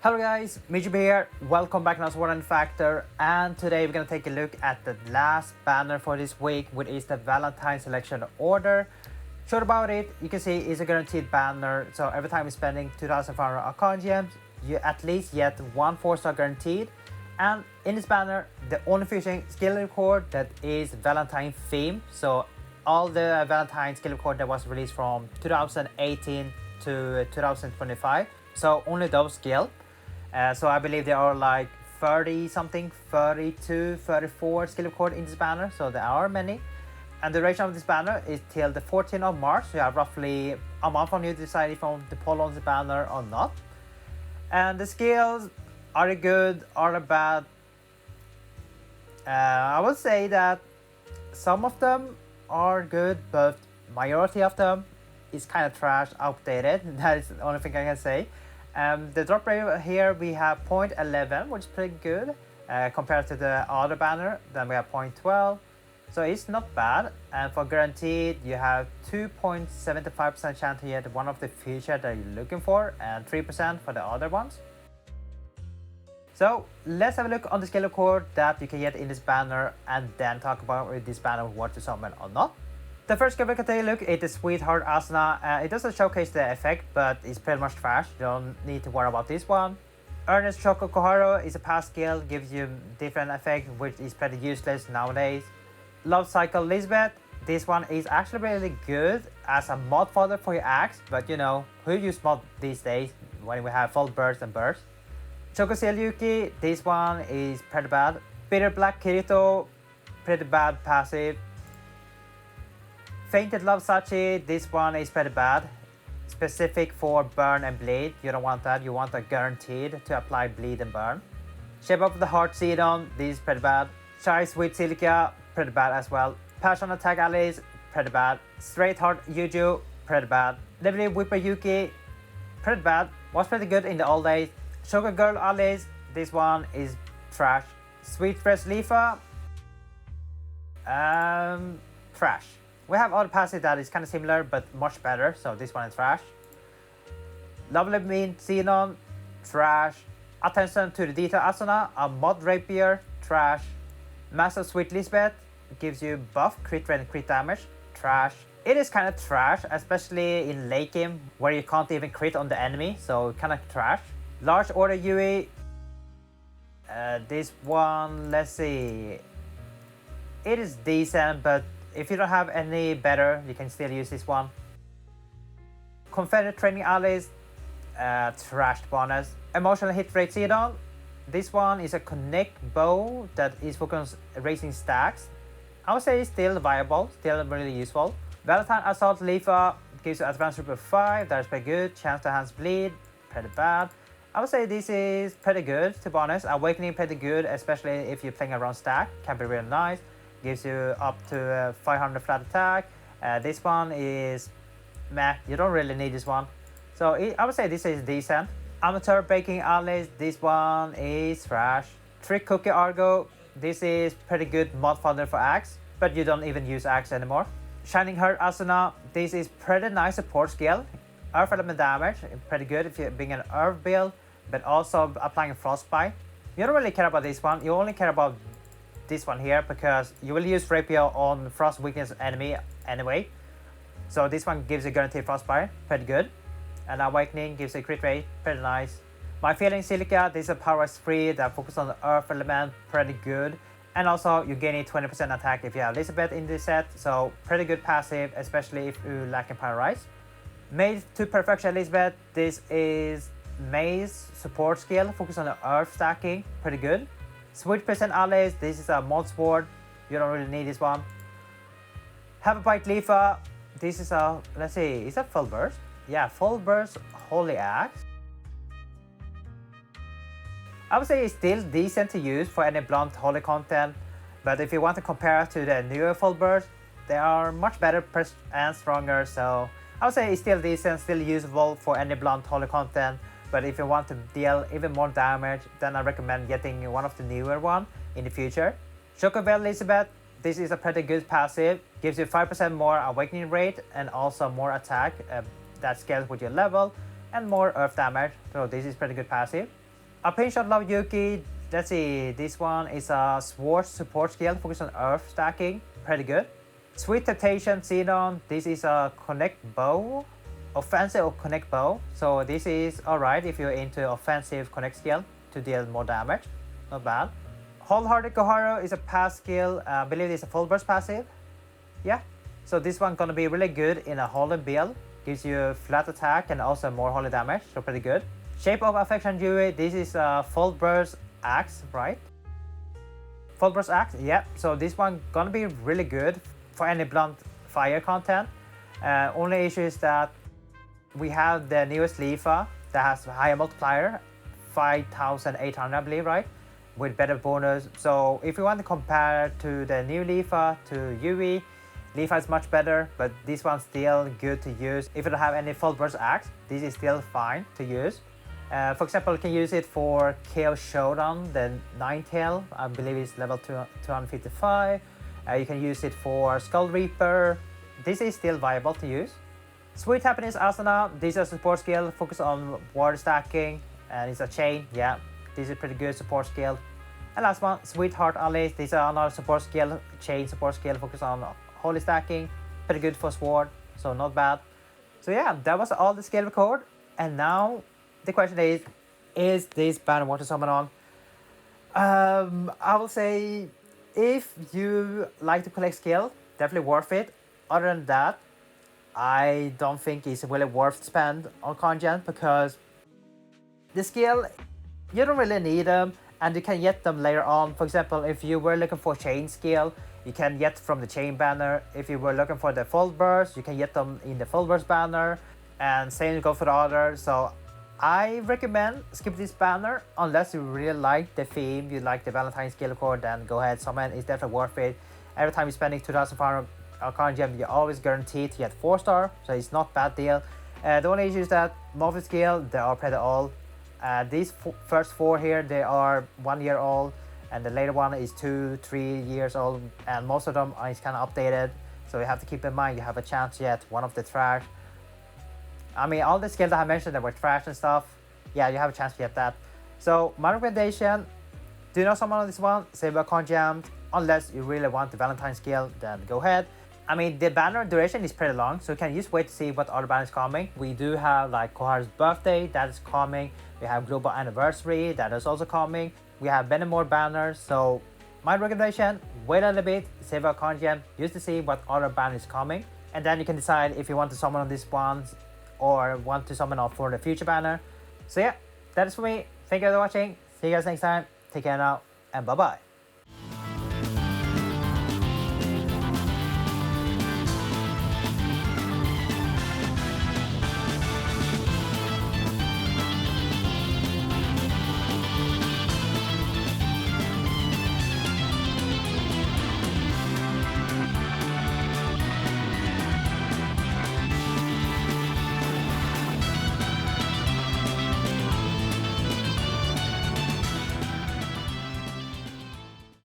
Hello guys, MikuChibi here. Welcome back to another One Factor, and today we're gonna take a look at the last banner for this week, which is the Valentine selection order. Short about it, you can see it's a guaranteed banner, so every time you're spending 2,500 account gems, you at least get one 4-star guaranteed. And in this banner, the only fishing skill record that is Valentine theme. So all the Valentine skill record that was released from 2018 to 2025. So only those skill. So I believe there are like 30 something, 32, 34 skill record in this banner. So there are many. And the duration of this banner is till the 14th of March. So you have roughly a month on you to decide if you want to pull on the banner or not. And the skills, are they good, are they bad? I would say that some of them are good, but majority of them is kind of trash, outdated. That is the only thing I can say. The drop rate here we have 0.11, which is pretty good compared to the other banner. Then we have 0.12, so it's not bad. And for guaranteed, you have 2.75% chance to get one of the features that you're looking for, and 3% for the other ones. So let's have a look on the skill record that you can get in this banner, and then talk about if this banner worth to summon or not. The first skill we can take a look is the Sweetheart Asana. It doesn't showcase the effect, but it's pretty much trash. You don't need to worry about this one. Earnest Choco Koharu is a past skill, gives you different effect, which is pretty useless nowadays. Love Cycle Lisbeth. This one is actually really good as a mod fodder for your axe, but you know, who use mod these days when we have full burst and burst. Choco Seal Yuki, this one is pretty bad. Bitter Black Kirito, pretty bad passive. Fainted Love Sachi, this one is pretty bad. Specific for burn and bleed, you don't want that, you want a guaranteed to apply bleed and burn. Shape of the Heart Sidon, this is pretty bad. Shy Sweet Silica, pretty bad as well. Passion Attack Alice, pretty bad. Straight Heart Yuju, pretty bad. Lively Whipper Yuki, pretty bad. Was pretty good in the old days. Sugar Girl Alice, this one is trash. Sweet Fresh Leafa, trash. We have other passive that is kind of similar but much better, so this one is trash. Lovely Mean Xenon, trash. Attention to the Detail Asana, a mod rapier, trash. Master Sweet Lisbeth gives you buff, crit rate and crit damage, trash. It is kind of trash, especially in late game where you can't even crit on the enemy, so kind of trash. Large Order Yui, this one, let's see. It is decent, but if you don't have any better, you can still use this one. Confederate Training Alice, trashed bonus. Emotional Hit Rate Sidon, this one is a connect bow that is focused on raising stacks. I would say it's still viable, still really useful. Valentine Assault Leafa gives you Advanced Super 5, that is pretty good. Chance to Hands Bleed, pretty bad. I would say this is pretty good, to be honest. Awakening pretty good, especially if you're playing around stack, can be really nice. Gives you up to 500 flat attack. This one is meh, you don't really need this one. So I would say this is decent. Amateur Baking Alice, this one is trash. Trick Cookie Argo, this is pretty good mod fodder for axe, but you don't even use axe anymore. Shining Heart Asuna, this is pretty nice support skill. Earth element damage, pretty good if you're being an earth build, but also applying frostbite. You don't really care about this one, you only care about this one here because you will use rapier on frost weakness enemy anyway. So this one gives you guaranteed frostbite, pretty good. And Awakening gives you crit rate, pretty nice. My Feeling Silica, this is a power spree that focuses on the earth element, pretty good. And also you gain a 20% attack if you have Elizabeth in this set, so pretty good passive, especially if you lack in Power Rise. Maze to Perfection Elizabeth, this is Maze support skill, focus on the earth stacking, pretty good. Sweet Percent Alice, this is a mod sword, you don't really need this one. Have a Bite Leafa, this is a, let's see, is that full burst? Yeah, full burst Holy Axe. I would say it's still decent to use for any blunt holy content, but if you want to compare to the newer full burst, they are much better and stronger, so I would say it's still decent, still usable for any blunt holy content. But if you want to deal even more damage, then I recommend getting one of the newer one in the future. Chocobell Elizabeth, this is a pretty good passive, gives you 5% more awakening rate and also more attack that scales with your level and more earth damage, so this is pretty good passive. A pinch of love Yuki. Let's see, this one is a sword support skill focused on earth stacking. Pretty good. Sweet Temptation Xenon. This is a connect bow. Offensive or connect bow. So this is alright if you're into offensive connect skill to deal more damage. Not bad. Wholehearted Koharu is a pass skill. I believe it's a full burst passive. Yeah. So this one gonna be really good in a holy build. Gives you flat attack and also more holy damage. So pretty good. Shape of Affection Yui. This is a full burst axe, right? Full burst axe. Yeah. So this one gonna be really good for any blunt fire content. Only issue is that we have the newest Lifa that has a higher multiplier, 5,800 I believe, right? With better bonus. So if you want to compare to the new Lifa to Yui, Lifa is much better, but this one's still good to use. If you don't have any full burst axe, this is still fine to use. For example, you can use it for Chaos Showdown, the Ninetale, I believe it's level 255. You can use it for Skull Reaper. This is still viable to use. Sweet Happiness Asana, this is a support skill focused on ward stacking, and it's a chain. Yeah, this is pretty good support skill. And last one, Sweetheart Alice, this is another support skill, chain support skill focused on holy stacking. Pretty good for sword, so not bad. So yeah, that was all the skill record. And now the question is this banner worth to summon on? I will say if you like to collect skill, definitely worth it. Other than that, I don't think it's really worth spend on Congen because the skill, you don't really need them and you can get them later on. For example, if you were looking for chain skill, you can get from the chain banner. If you were looking for the full burst, you can get them in the full burst banner, and same go for the other. So I recommend skip this banner unless you really like the theme, you like the Valentine skill core, then go ahead, summon. It's definitely worth it. Every time you're spending 2,500 Arcana Gem, you're always guaranteed to get 4-star, so it's not bad deal. The only issue is that most of the skill, they are pretty old. These first 4 here, they are 1 year old, and the later one is 2-3 years old, and most of them are kind of updated. So you have to keep in mind you have a chance yet one of the trash. I mean, all the skills that I mentioned that were trash and stuff, yeah, you have a chance to get that. So my recommendation, do not summon on this one, save Arcana Gem. Unless you really want the Valentine skill, then go ahead. I mean, the banner duration is pretty long, so you can just wait to see what other banner is coming. We do have like Koharu's birthday, that is coming. We have Global Anniversary, that is also coming. We have many more banners, so my recommendation, wait a little bit, save Arcana Gem, just to see what other banner is coming. And then you can decide if you want to summon on these ones or want to summon off for the future banner. So yeah, that is for me. Thank you for watching. See you guys next time. Take care now, and bye bye.